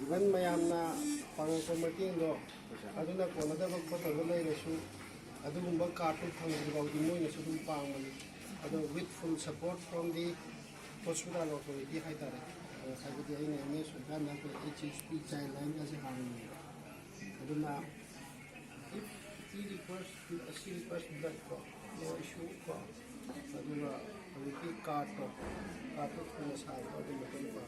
Even मैमना पांगको मतेंगो अदुना कोनदब खोटब लेरसु अदुगुंबा card फंगबाउदी मोइनसु दुम पांगमनि अदो with full support from the hospital authority haitare हाइबदि आइने ने सरकार ना को HHP चाइल्ड लाइन का से हांगनि अदुना if he requires she requires blood को no issue को अदुना हमिति कार्ड को फुल साल को अदुना को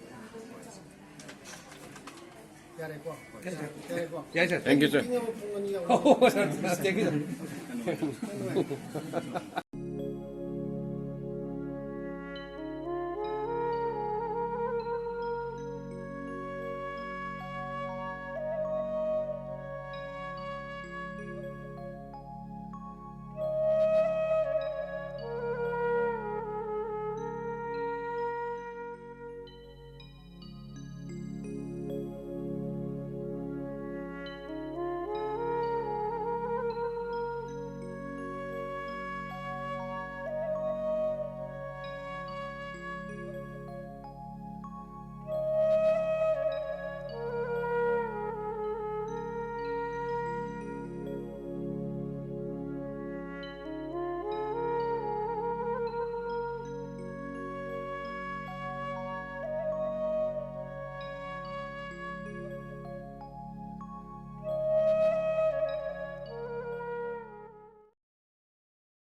Yes, sir. Thank you, sir. Tingnan mo kung ano yan. Oh, sir. Thank you, sir.